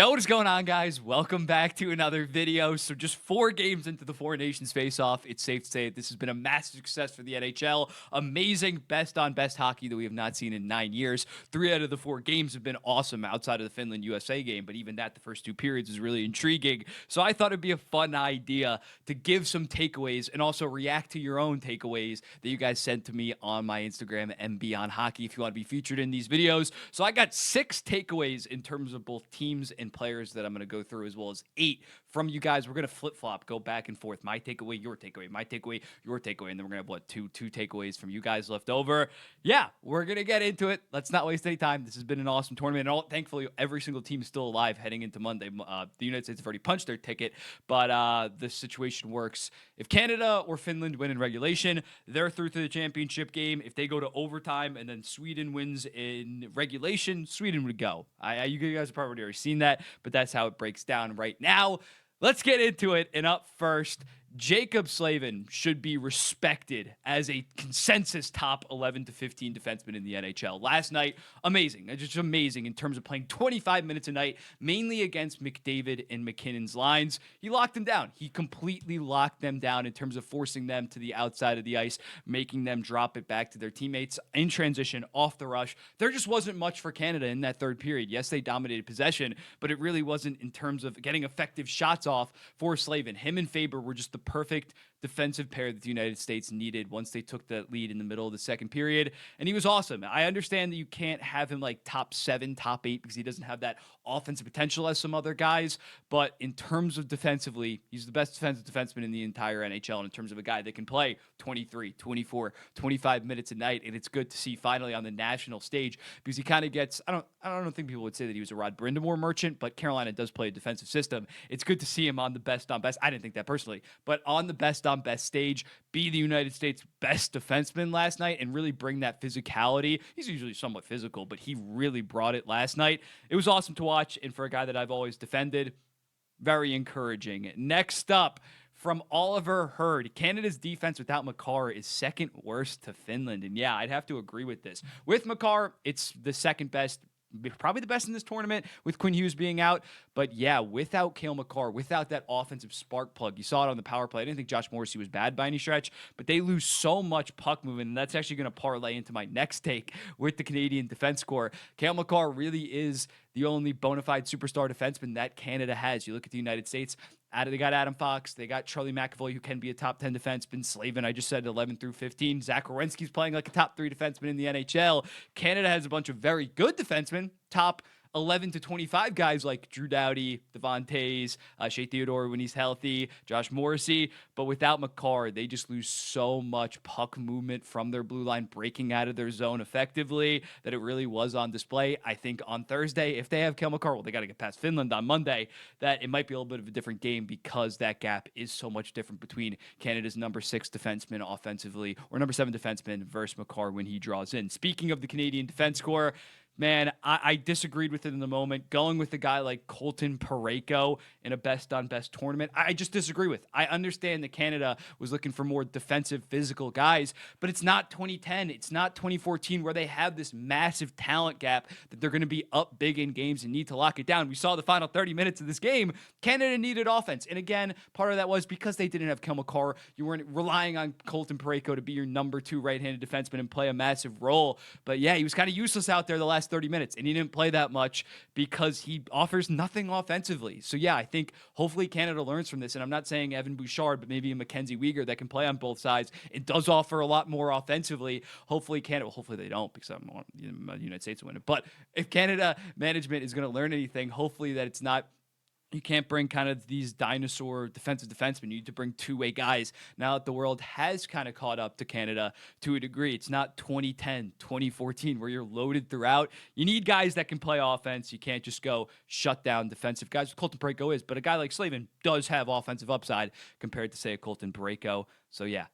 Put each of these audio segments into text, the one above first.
Yo, what is going on, guys? Welcome back to another video. So just 4 games into the Four Nations face-off, it's safe to say that this has been a massive success for the NHL. Amazing best-on-best hockey that we have not seen in 9 years. 3 out of the 4 games have been awesome outside of the Finland-USA game, but even that, the first 2 periods, is really intriguing. So I thought it'd be a fun idea to give some takeaways and also react to your own takeaways that you guys sent to me on my Instagram, MBOnHockey, if you want to be featured in these videos. So I got 6 takeaways in terms of both teams and players that I'm going to go through, as well as 8 from you guys. We're going to flip-flop, go back and forth. My takeaway, your takeaway, my takeaway, your takeaway, and then we're going to have, two takeaways from you guys left over. Yeah, we're going to get into it. Let's not waste any time. This has been an awesome tournament, and thankfully, every single team is still alive heading into Monday. The United States have already punched their ticket, but the situation works. If Canada or Finland win in regulation, they're through to the championship game. If they go to overtime and then Sweden wins in regulation, Sweden would go. You guys have probably already seen that, but that's how it breaks down right now. Let's get into it. And up first, Jacob Slaven should be respected as a consensus top 11 to 15 defenseman in the NHL. Last night, amazing. Just amazing in terms of playing 25 minutes a night, mainly against McDavid and MacKinnon's lines. He locked them down. He completely locked them down in terms of forcing them to the outside of the ice, making them drop it back to their teammates in transition, off the rush. There just wasn't much for Canada in that third period. Yes, they dominated possession, but it really wasn't in terms of getting effective shots off for Slaven. Him and Faber were just the perfect defensive pair that the United States needed once they took the lead in the middle of the second period. And he was awesome. I understand that you can't have him like top 7, top 8 because he doesn't have that offensive potential as some other guys. But in terms of defensively, he's the best defensive defenseman in the entire NHL, and in terms of a guy that can play 23, 24, 25 minutes a night. And it's good to see finally on the national stage because he kind of gets, I don't think people would say that he was a Rod Brindamore merchant, but Carolina does play a defensive system. It's good to see him on the best on best. I didn't think that personally, but on the best on best stage, be the United States best defenseman last night and really bring that physicality. He's usually somewhat physical, but he really brought it last night. It was awesome to watch, and for a guy that I've always defended, very encouraging. Next up, from Oliver Hurd, Canada's defense without Makar is second worst to Finland. And yeah, I'd have to agree with this. With Makar, it's the second best, probably the best in this tournament with Quinn Hughes being out. But yeah, without Cale Makar, without that offensive spark plug, you saw it on the power play. I didn't think Josh Morrissey was bad by any stretch, but they lose so much puck movement, and that's actually going to parlay into my next take with the Canadian defense core. Cale Makar really is the only bona fide superstar defenseman that Canada has. You look at the United States, they got Adam Fox, they got Charlie McAvoy, who can be a top 10 defenseman. Slaven, I just said 11 through 15. Zach Werenski's playing like a top 3 defenseman in the NHL. Canada has a bunch of very good defensemen, top 11 to 25 guys like Drew Doughty, Devon Toews, Shea Theodore when he's healthy, Josh Morrissey. But without Makar, they just lose so much puck movement from their blue line, breaking out of their zone effectively, that it really was on display. I think on Thursday, if they have Cale Makar, well, they got to get past Finland on Monday, that it might be a little bit of a different game because that gap is so much different between Canada's number 6 defenseman offensively or number 7 defenseman versus Makar when he draws in. Speaking of the Canadian defense corps, man, I disagreed with it in the moment. Going with a guy like Colton Parayko in a best-on-best tournament, I just disagree with. I understand that Canada was looking for more defensive, physical guys, but it's not 2010. It's not 2014 where they have this massive talent gap that they're going to be up big in games and need to lock it down. We saw the final 30 minutes of this game. Canada needed offense. And again, part of that was because they didn't have Cale Makar. You weren't relying on Colton Parayko to be your number 2 right-handed defenseman and play a massive role. But yeah, he was kind of useless out there the last 30 minutes, and he didn't play that much because he offers nothing offensively. So yeah, I think hopefully Canada learns from this, and I'm not saying Evan Bouchard, but maybe a Mackenzie Weegar that can play on both sides. It does offer a lot more offensively. Hopefully Canada, well, hopefully they don't because I want the United States to win it. But if Canada management is going to learn anything, hopefully that it's not, you can't bring kind of these dinosaur defensive defensemen. You need to bring two-way guys. Now that the world has kind of caught up to Canada to a degree, it's not 2010, 2014 where you're loaded throughout. You need guys that can play offense. You can't just go shut down defensive guys. Colton Parayko is, but a guy like Slaven does have offensive upside compared to, say, a Colton Parayko. So yeah,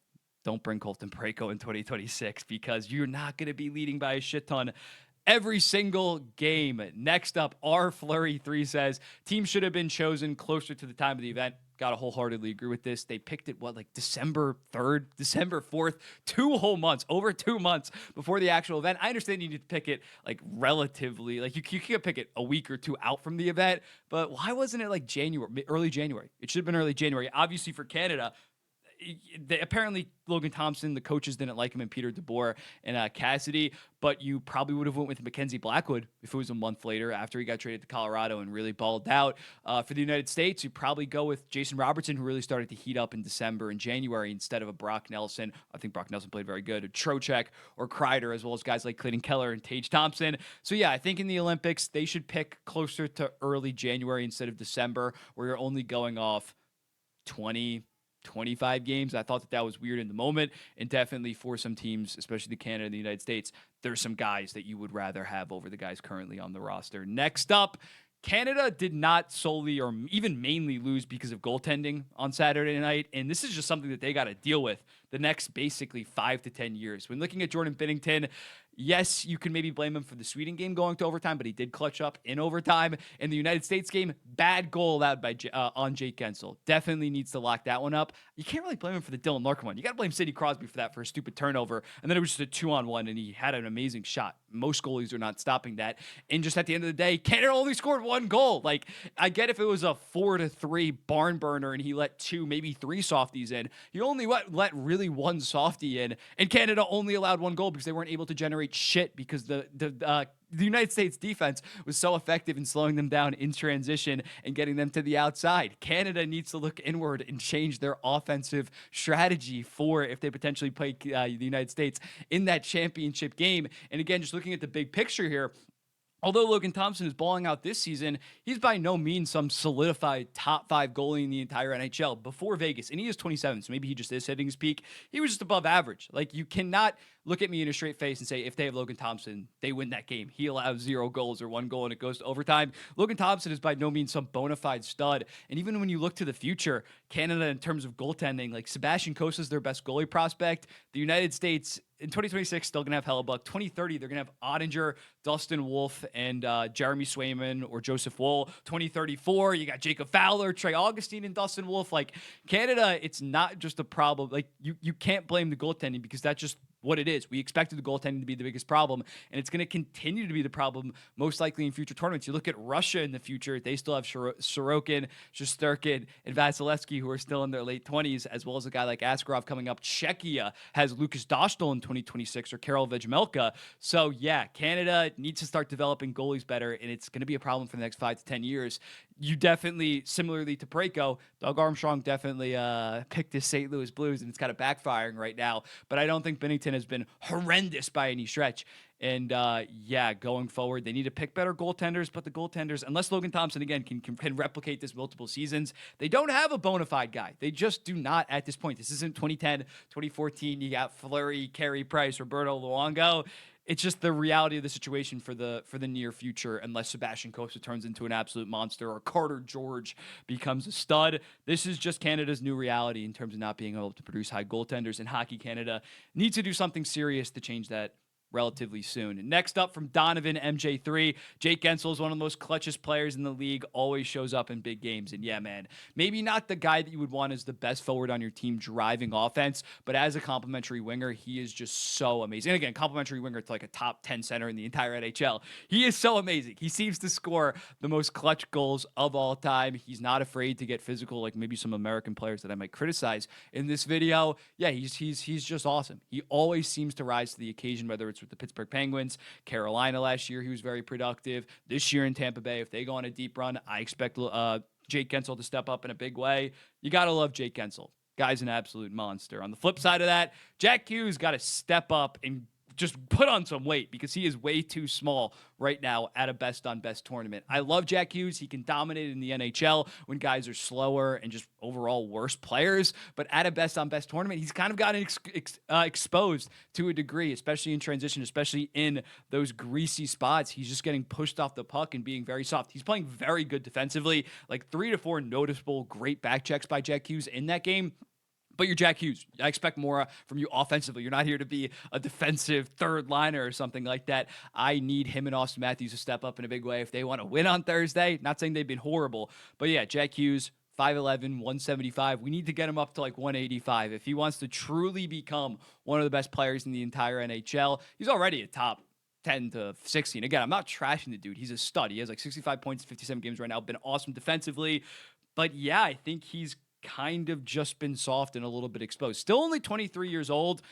don't bring Colton Parayko in 2026 because you're not going to be leading by a shit ton every single game. Next up, R Flurry 3 says, team should have been chosen closer to the time of the event. Gotta wholeheartedly agree with this. They picked it, like December 3rd, December 4th, 2 whole months, over 2 months before the actual event. I understand you need to pick it like relatively, like you can't pick it a week or two out from the event, but why wasn't it like January, early January? It should have been early January. Obviously for Canada, apparently Logan Thompson, the coaches didn't like him, and Peter DeBoer and Cassidy, but you probably would have went with Mackenzie Blackwood if it was a month later after he got traded to Colorado and really balled out. For the United States, you probably go with Jason Robertson, who really started to heat up in December and January instead of a Brock Nelson. I think Brock Nelson played very good, or Trocheck or Kreider, as well as guys like Clayton Keller and Tage Thompson. So yeah, I think in the Olympics, they should pick closer to early January instead of December, where you're only going off 25 games. I thought that was weird in the moment, and definitely for some teams, especially the Canada and the United States, there's some guys that you would rather have over the guys currently on the roster. Next up, Canada did not solely or even mainly lose because of goaltending on Saturday night, and this is just something that they got to deal with the next basically 5 to 10 years. When looking at Jordan Binnington, yes, you can maybe blame him for the Sweden game going to overtime, but he did clutch up in overtime. In the United States game, bad goal allowed by on Jake Guentzel. Definitely needs to lock that one up. You can't really blame him for the Dylan Larkin one. You got to blame Sidney Crosby for that, for a stupid turnover. And then it was just a 2-on-1, and he had an amazing shot. Most goalies are not stopping that. And just at the end of the day, Canada only scored 1 goal. Like, I get if it was a 4-3 barn burner and he let 2, maybe 3 softies in. He only let really 1 softie in, and Canada only allowed 1 goal because they weren't able to generate shit because the United States defense was so effective in slowing them down in transition and getting them to the outside. Canada needs to look inward and change their offensive strategy for if they potentially play the United States in that championship game. And again, just looking at the big picture here, although Logan Thompson is balling out this season, he's by no means some solidified top 5 goalie in the entire NHL before Vegas. And he is 27, so maybe he just is hitting his peak. He was just above average. Like, you cannot look at me in a straight face and say, if they have Logan Thompson, they win that game. He allows 0 goals or 1 goal and it goes to overtime. Logan Thompson is by no means some bona fide stud. And even when you look to the future, Canada, in terms of goaltending, like Sebastian Cossa is their best goalie prospect. The United States, in 2026, still going to have Hellebuck. 2030, they're going to have Ottinger, Dustin Wolf, and Jeremy Swayman or Joseph Woll. 2034, you got Jacob Fowler, Trey Augustine, and Dustin Wolf. Like, Canada, it's not just a problem. Like, you can't blame the goaltending because that's just what it is. We expected the goaltending to be the biggest problem, and it's going to continue to be the problem most likely in future tournaments. You look at Russia in the future, they still have Sorokin, Shesterkin, and Vasilevsky, who are still in their late 20s, as well as a guy like Askarov coming up. Czechia has Lucas Dostal in 2026 or Karel Vejmelka. So yeah, Canada needs to start developing goalies better, and it's going to be a problem for the next 5 to 10 years. You definitely, similarly to Parayko, Doug Armstrong definitely picked his St. Louis Blues, and it's kind of backfiring right now. But I don't think Binnington has been horrendous by any stretch. And yeah, going forward, they need to pick better goaltenders. But the goaltenders, unless Logan Thompson, again, can replicate this multiple seasons, they don't have a bona fide guy. They just do not at this point. This isn't 2010, 2014. You got Fleury, Carey Price, Roberto Luongo. It's just the reality of the situation for the near future, unless Sebastian Cossa turns into an absolute monster or Carter George becomes a stud. This is just Canada's new reality in terms of not being able to produce high goaltenders, and Hockey Canada needs to do something serious to change that relatively soon. Next up from Donovan MJ3, Jake Guentzel is one of the most clutchest players in the league, always shows up in big games. And yeah, man, maybe not the guy that you would want as the best forward on your team driving offense, but as a complimentary winger, he is just so amazing. And again, complimentary winger to like a top 10 center in the entire NHL. He is so amazing. He seems to score the most clutch goals of all time. He's not afraid to get physical, like maybe some American players that I might criticize in this video. Yeah, he's just awesome. He always seems to rise to the occasion, whether it's with the Pittsburgh Penguins, Carolina last year, he was very productive. This year in Tampa Bay, if they go on a deep run, I expect Jake Guentzel to step up in a big way. You got to love Jake Guentzel. Guy's an absolute monster. On the flip side of that, Jack Hughes got to step up and just put on some weight because he is way too small right now at a best-on-best tournament. I love Jack Hughes. He can dominate in the NHL when guys are slower and just overall worse players. But at a best-on-best tournament, he's kind of gotten exposed to a degree, especially in transition, especially in those greasy spots. He's just getting pushed off the puck and being very soft. He's playing very good defensively, like 3 to 4 noticeable great back checks by Jack Hughes in that game. But you're Jack Hughes. I expect more from you offensively. You're not here to be a defensive third liner or something like that. I need him and Austin Matthews to step up in a big way if they want to win on Thursday. Not saying they've been horrible, but yeah, Jack Hughes, 5'11", 175. We need to get him up to like 185 if he wants to truly become one of the best players in the entire NHL. He's already a top 10 to 16. Again, I'm not trashing the dude. He's a stud. He has like 65 points, 57 games right now. Been awesome defensively. But yeah, I think he's kind of just been soft and a little bit exposed. Still only 23 years old.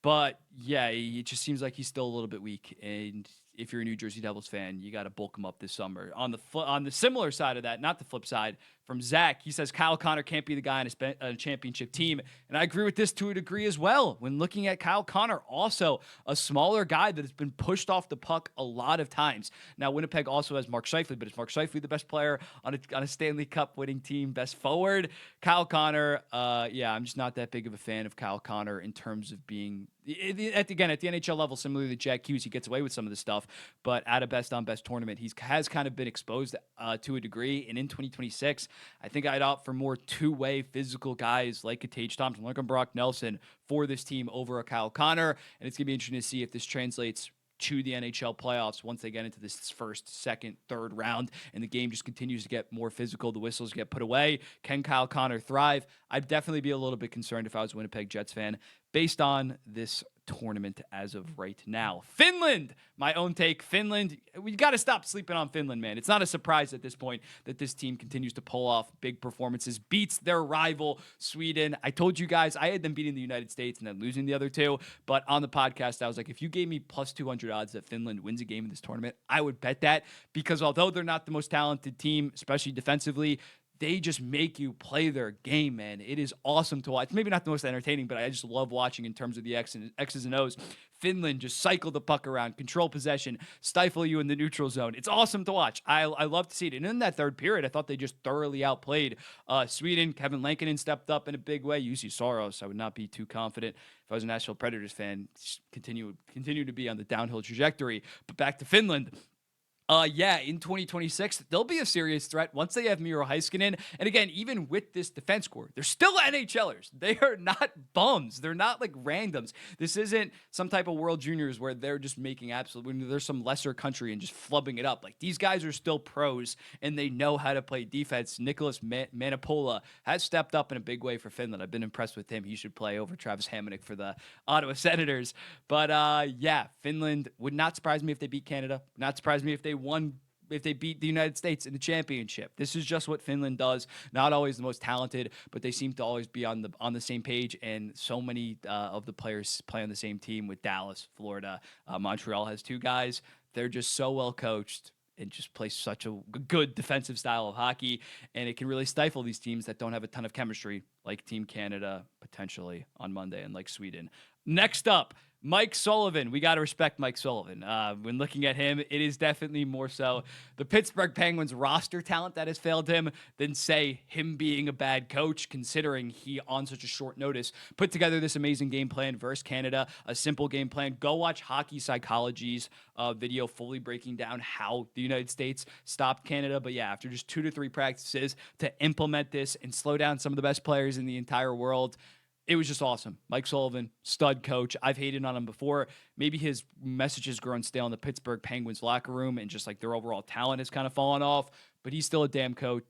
But yeah, it just seems like he's still a little bit weak. And if you're a New Jersey Devils fan, you got to bulk him up this summer. On the similar side of that, not the flip side, from Zach, he says Kyle Connor can't be the guy on a championship team. And I agree with this to a degree as well. When looking at Kyle Connor, also a smaller guy that has been pushed off the puck a lot of times. Now, Winnipeg also has Mark Scheifele, but is Mark Scheifele the best player on a Stanley Cup winning team, best forward? Kyle Connor, yeah, I'm just not that big of a fan of Kyle Connor in terms of being, at the NHL level, similarly to Jack Hughes, he gets away with some of this stuff, but at a best-on-best tournament, he has kind of been exposed to a degree, and in 2026, I think I'd opt for more two-way physical guys like a Tage Thompson, like a Brock Nelson for this team over a Kyle Connor, and it's going to be interesting to see if this translates to the NHL playoffs once they get into this first, second, third round, and the game just continues to get more physical. The whistles get put away. Can Kyle Connor thrive? I'd definitely be a little bit concerned if I was a Winnipeg Jets fan based on this tournament as of right now. Finland, my own take. Finland, we got to stop sleeping on Finland, man. It's not a surprise at this point that this team continues to pull off big performances, beats their rival, Sweden. I told you guys I had them beating the United States and then losing the other two, but on the podcast, I was like, if you gave me plus 200 odds that Finland wins a game in this tournament, I would bet that, because although they're not the most talented team, especially defensively, they just make you play their game, man. It is awesome to watch. Maybe not the most entertaining, but I just love watching in terms of the X's and O's. Finland just cycle the puck around, control possession, stifle you in the neutral zone. It's awesome to watch. I love to see it. And in that third period, I thought they just thoroughly outplayed Sweden. Kevin Lankinen stepped up in a big way. UC Soros, I would not be too confident if I was a Nashville Predators fan. Continue to be on the downhill trajectory. But back to Finland. Yeah, in 2026, they'll be a serious threat once they have Miro Heiskanen. And again, even with this defense core, they're still NHLers. They are not bums. They're not like randoms. This isn't some type of World Juniors where they're just making absolute, there's some lesser country and just flubbing it up. Like, these guys are still pros and they know how to play defense. Nicholas Manipola has stepped up in a big way for Finland. I've been impressed with him. He should play over Travis Hamonic for the Ottawa Senators. But yeah, Finland would not surprise me if they beat Canada. Not surprise me if they beat the United States in the championship. This is just what Finland does. Not always the most talented, but they seem to always be on the same page. And so many of the players play on the same team with Dallas, Florida. Montreal has two guys. They're just so well coached and just play such a good defensive style of hockey. And it can really stifle these teams that don't have a ton of chemistry, like Team Canada potentially on Monday and like Sweden. Next up, Mike Sullivan. We got to respect Mike Sullivan. When looking at him, it is definitely more so the Pittsburgh Penguins roster talent that has failed him than, say, him being a bad coach, considering he, on such a short notice, put together this amazing game plan versus Canada, a simple game plan. Go watch Hockey Psychology's video fully breaking down how the United States stopped Canada. But yeah, after just 2 to 3 practices to implement this and slow down some of the best players in the entire world, it was just awesome. Mike Sullivan, stud coach. I've hated on him before. Maybe his message has grown stale in the Pittsburgh Penguins locker room and just like their overall talent has kind of fallen off, but he's still a damn good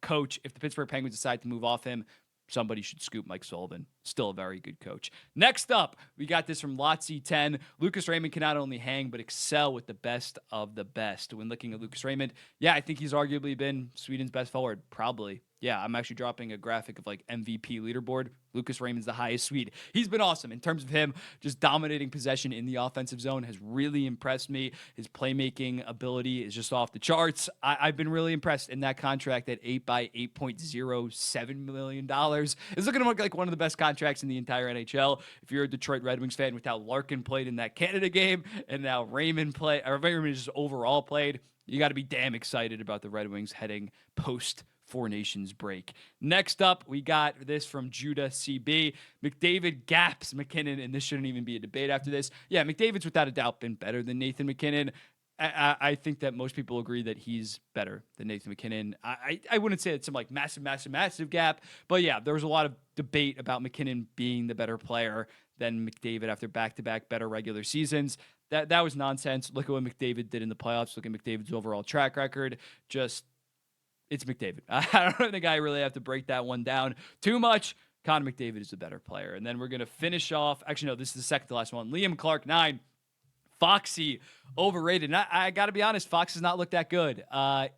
coach. If the Pittsburgh Penguins decide to move off him, somebody should scoop Mike Sullivan. Still a very good coach. Next up, we got this from Lotzi 10. Lucas Raymond can not only hang, but excel with the best of the best. When looking at Lucas Raymond, yeah, I think he's arguably been Sweden's best forward. Probably. Yeah, I'm actually dropping a graphic of like MVP leaderboard. Lucas Raymond's the highest Swede. He's been awesome in terms of him just dominating possession in the offensive zone has really impressed me. His playmaking ability is just off the charts. I've been really impressed in that contract at 8 by $8.07 million. It's looking to look like one of the best contracts in the entire NHL. If you're a Detroit Red Wings fan, with how Larkin played in that Canada game and now Raymond just overall played, you got to be damn excited about the Red Wings heading post Four Nations break. Next up, we got this from Judah CB. McDavid gaps MacKinnon, and this shouldn't even be a debate after this. Yeah, McDavid's without a doubt been better than Nathan MacKinnon. I think that most people agree that he's better than Nathan MacKinnon. I wouldn't say it's some like massive gap, but yeah, there was a lot of debate about MacKinnon being the better player than McDavid after back-to-back better regular seasons. That was nonsense. Look at what McDavid did in the playoffs. Look at McDavid's overall track record. Just It's McDavid. I don't think I really have to break that one down too much. Connor McDavid is a better player. And then we're going to finish off. Actually, no, this is the second to last one. Liam Clark, 9. Foxy, overrated. And I got to be honest, Fox has not looked that good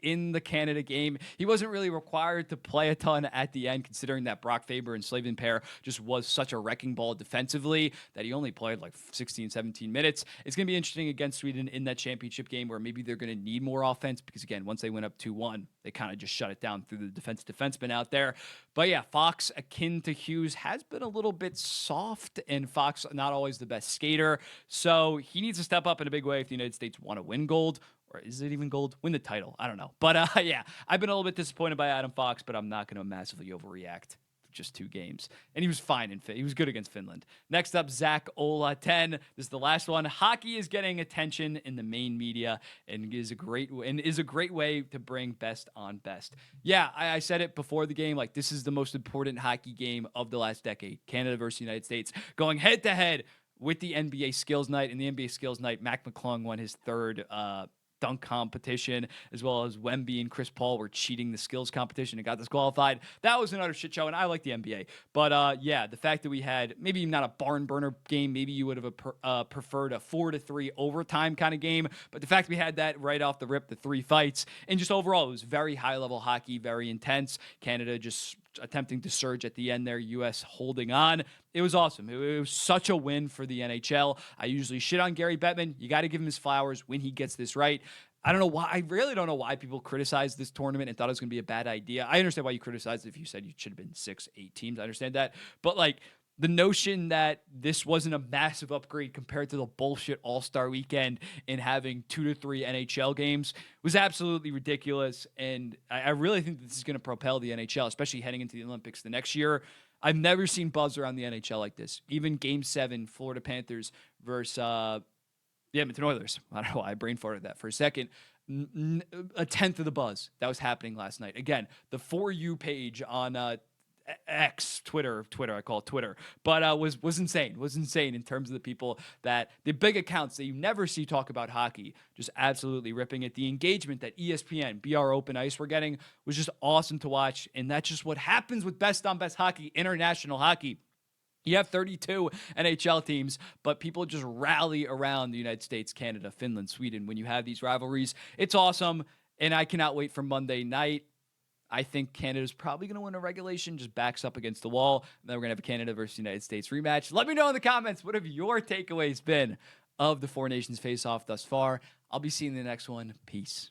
in the Canada game. He wasn't really required to play a ton at the end, considering that Brock Faber and Slaven pair just was such a wrecking ball defensively that he only played like 16, 17 minutes. It's going to be interesting against Sweden in that championship game where maybe they're going to need more offense because, again, once they went up 2-1, they kind of just shut it down through the defenseman out there. But yeah, Fox, akin to Hughes, has been a little bit soft, and Fox not always the best skater. So he needs to step up in a big way if the United States want to win gold. Or is it even gold? Win the title. I don't know. But yeah, I've been a little bit disappointed by Adam Fox, but I'm not going to massively overreact. Just 2 games. And he was fine he was good against Finland. Next up, Zach Ola, 10. This is the last one. Hockey is getting attention in the main media and is a great way to bring best on best. Yeah, I said it before the game. Like, this is the most important hockey game of the last decade. Canada versus the United States going head to head with the NBA Skills Night. In the NBA Skills Night, Mac McClung won his 3rd dunk competition, as well as Wemby and Chris Paul were cheating the skills competition and got disqualified. That was another shit show, and I like the NBA. But yeah, the fact that we had maybe not a barn burner game, maybe you would have preferred a 4-3 overtime kind of game, but the fact we had that right off the rip, the 3 fights, and just overall, it was very high-level hockey, very intense. Canada just attempting to surge at the end there, U.S. holding on. It was awesome. It was such a win for the NHL. I usually shit on Gary Bettman. You got to give him his flowers when he gets this right. I don't know why. I really don't know why people criticized this tournament and thought it was going to be a bad idea. I understand why you criticized it if you said you should have been 6, 8 teams. I understand that. But like, the notion that this wasn't a massive upgrade compared to the bullshit All-Star weekend and having 2 to 3 NHL games was absolutely ridiculous. And I really think that this is going to propel the NHL, especially heading into the Olympics the next year. I've never seen buzz around the NHL like this. Even Game 7, Florida Panthers versus the Edmonton Oilers. I don't know why I brain farted that for a second. A tenth of the buzz that was happening last night. Again, the For You page on X, Twitter, I call it Twitter, but was insane. Was insane in terms of the people that the big accounts that you never see talk about hockey, just absolutely ripping it. The engagement that ESPN, BR Open Ice were getting was just awesome to watch, and that's just what happens with best on best hockey, international hockey. You have 32 NHL teams, but people just rally around the United States, Canada, Finland, Sweden. When you have these rivalries, it's awesome, and I cannot wait for Monday night. I think Canada's probably going to win a regulation, just backs up against the wall. And then we're going to have a Canada versus United States rematch. Let me know in the comments, what have your takeaways been of the Four Nations face-off thus far? I'll be seeing you in the next one. Peace.